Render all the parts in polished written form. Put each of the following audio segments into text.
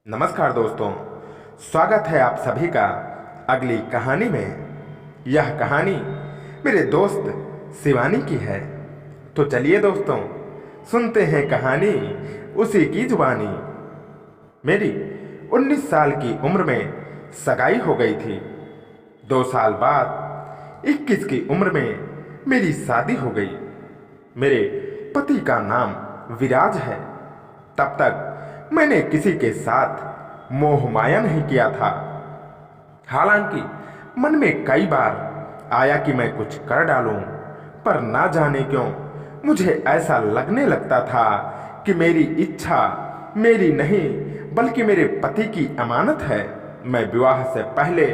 नमस्कार दोस्तों, स्वागत है आप सभी का अगली कहानी में। यह कहानी मेरे दोस्त शिवानी की है। तो चलिए दोस्तों, सुनते हैं कहानी उसी की जुबानी। मेरी 19 साल की उम्र में सगाई हो गई थी। 2 साल बाद 21 की उम्र में मेरी शादी हो गई। मेरे पति का नाम विराज है। तब तक मैंने किसी के साथ मोह माया नहीं किया था। हालांकि मन में कई बार आया कि मैं कुछ कर डालूं, पर ना जाने क्यों मुझे ऐसा लगने लगता था कि मेरी इच्छा मेरी नहीं बल्कि मेरे पति की अमानत है। मैं विवाह से पहले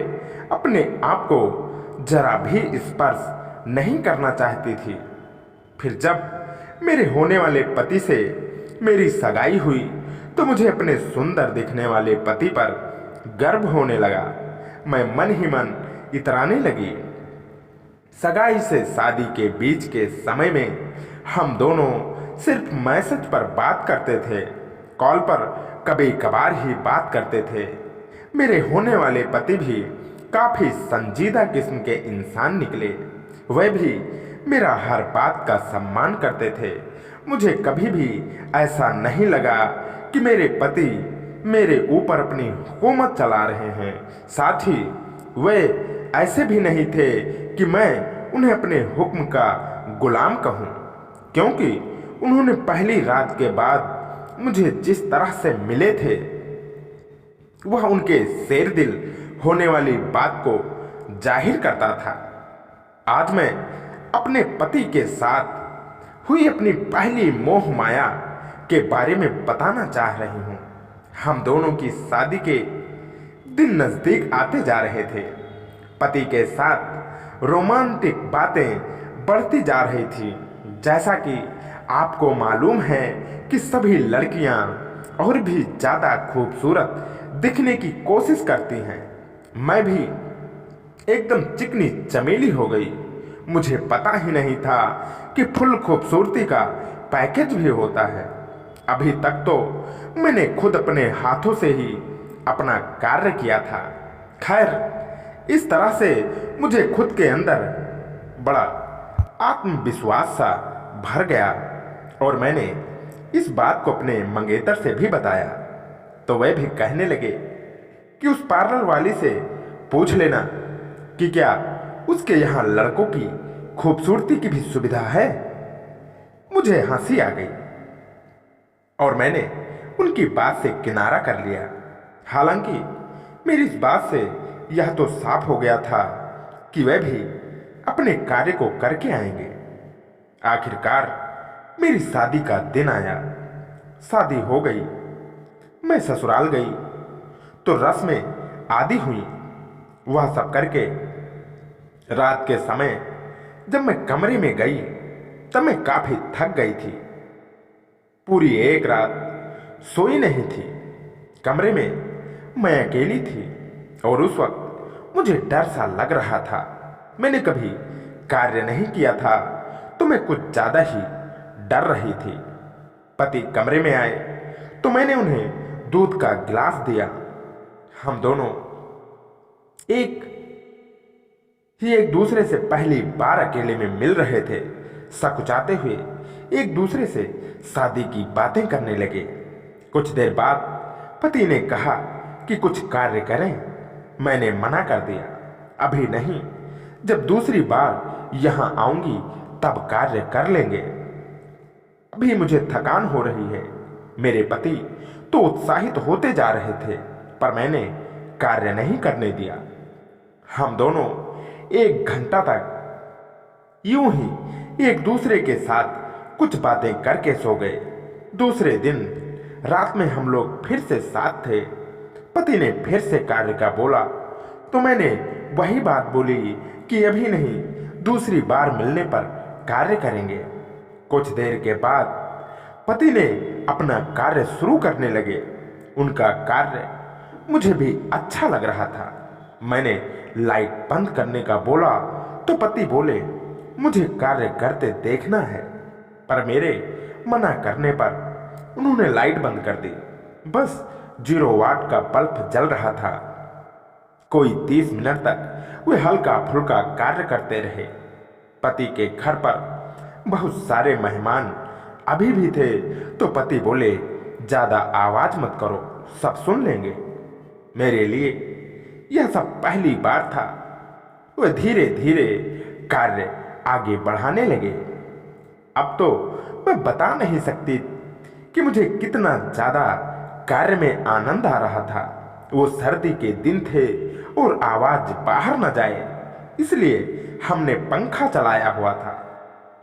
अपने आप को जरा भी स्पर्श नहीं करना चाहती थी। फिर जब मेरे होने वाले पति से मेरी सगाई हुई तो मुझे अपने सुंदर दिखने वाले पति पर गर्व होने लगा। मैं मन ही मन इतराने लगी। सगाई से शादी के बीच के समय में हम दोनों सिर्फ मैसेज पर बात करते थे। कॉल पर कभी कभार ही बात करते थे। मेरे होने वाले पति भी काफी संजीदा किस्म के इंसान निकले। वह भी मेरा हर बात का सम्मान करते थे। मुझे कभी भी ऐसा नहीं लगा कि मेरे पति मेरे ऊपर अपनी हुकूमत चला रहे हैं। साथ ही वे ऐसे भी नहीं थे कि मैं उन्हें अपने हुक्म का गुलाम कहूं, क्योंकि उन्होंने पहली रात के बाद मुझे जिस तरह से मिले थे वह उनके शेर दिल होने वाली बात को जाहिर करता था। आज मैं अपने पति के साथ हुई अपनी पहली मोह माया के बारे में बताना चाह रही हूं। हम दोनों की शादी के दिन नजदीक आते जा रहे थे। पति के साथ रोमांटिक बातें बढ़ती जा रही थी। जैसा कि आपको मालूम है कि सभी लड़कियां और भी ज्यादा खूबसूरत दिखने की कोशिश करती हैं। मैं भी एकदम चिकनी चमेली हो गई। मुझे पता ही नहीं था कि फुल खूबसूरती का पैकेज भी होता है। अभी तक तो मैंने खुद अपने हाथों से ही अपना कार्य किया था। खैर, इस तरह से मुझे खुद के अंदर बड़ा आत्मविश्वास सा भर गया और मैंने इस बात को अपने मंगेतर से भी बताया। तो वह भी कहने लगे कि उस पार्लर वाली से पूछ लेना कि क्या उसके यहाँ लड़कों की खूबसूरती की भी सुविधा है। मुझे हंसी आ गई और मैंने उनकी बात से किनारा कर लिया। हालांकि मेरी इस बात से यह तो साफ हो गया था कि वह भी अपने कार्य को करके आएंगे। आखिरकार मेरी शादी का दिन आया। शादी हो गई। मैं ससुराल गई तो रस्में आदि हुई। वह सब करके रात के समय जब मैं कमरे में गई तब मैं काफी थक गई थी। पूरी एक रात सोई नहीं थी। कमरे में मैं अकेली थी और उस वक्त मुझे डर सा लग रहा था। मैंने कभी कार्य नहीं किया था तो मैं कुछ ज्यादा ही डर रही थी। पति कमरे में आए तो मैंने उन्हें दूध का गिलास दिया। हम दोनों एक दूसरे से पहली बार अकेले में मिल रहे थे। सकुचाते हुए एक दूसरे से शादी की बातें करने लगे। कुछ देर बाद पति ने कहा कि कुछ कार्य करें। मैंने मना कर दिया, अभी नहीं, जब दूसरी बार यहां आऊंगी तब कार्य कर लेंगे। अभी मुझे थकान हो रही है। मेरे पति तो उत्साहित होते जा रहे थे, पर मैंने कार्य नहीं करने दिया। हम दोनों 1 घंटा तक यूं ही एक दूसरे के साथ कुछ बातें करके सो गए। दूसरे दिन रात में हम लोग फिर से साथ थे। पति ने फिर से कार्य का बोला तो मैंने वही बात बोली कि अभी नहीं, दूसरी बार मिलने पर कार्य करेंगे। कुछ देर के बाद पति ने अपना कार्य शुरू करने लगे। उनका कार्य मुझे भी अच्छा लग रहा था। मैंने लाइट बंद करने का बोला तो पति बोले मुझे कार्य करते देखना है, पर मेरे मना करने पर उन्होंने लाइट बंद कर दी। बस 0 वाट का बल्ब जल रहा था। कोई 30 मिनट तक वे हल्का फुल्का कार्य करते रहे। पति के घर पर बहुत सारे मेहमान अभी भी थे, तो पति बोले, ज्यादा आवाज मत करो, सब सुन लेंगे। मेरे लिए यह सब पहली बार था। वे धीरे धीरे कार्य आगे बढ़ाने लगे। अब तो मैं बता नहीं सकती कि मुझे कितना ज्यादा कार्य में आनंद आ रहा था। वो सर्दी के दिन थे और आवाज बाहर न जाए, इसलिए हमने पंखा चलाया हुआ था।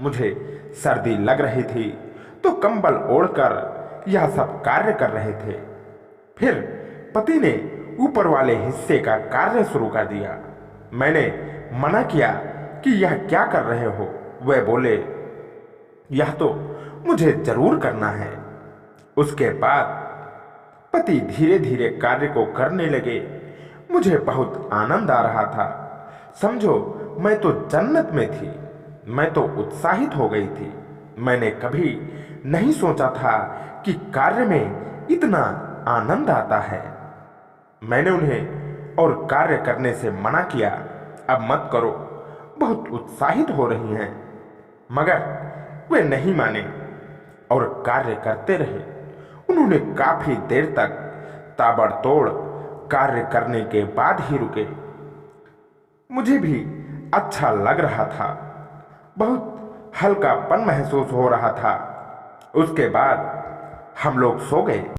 मुझे सर्दी लग रही थी तो कंबल ओढ़कर यह सब कार्य कर रहे थे। फिर पति ने ऊपर वाले हिस्से का कार्य शुरू कर दिया। मैंने मना किया कि यह क्या कर रहे हो। वे बोले, यह तो मुझे जरूर करना है। उसके बाद पति धीरे धीरे कार्य को करने लगे। मुझे बहुत आनंद आ रहा था। समझो, मैं तो जन्नत में थी। मैं तो उत्साहित हो गई थी। मैंने कभी नहीं सोचा था कि कार्य में इतना आनंद आता है। मैंने उन्हें और कार्य करने से मना किया, अब मत करो, बहुत उत्साहित हो रही हैं। मगर वे नहीं माने और कार्य करते रहे। उन्होंने काफी देर तक ताबड़तोड़ कार्य करने के बाद ही रुके। मुझे भी अच्छा लग रहा था, बहुत हल्कापन महसूस हो रहा था। उसके बाद हम लोग सो गए।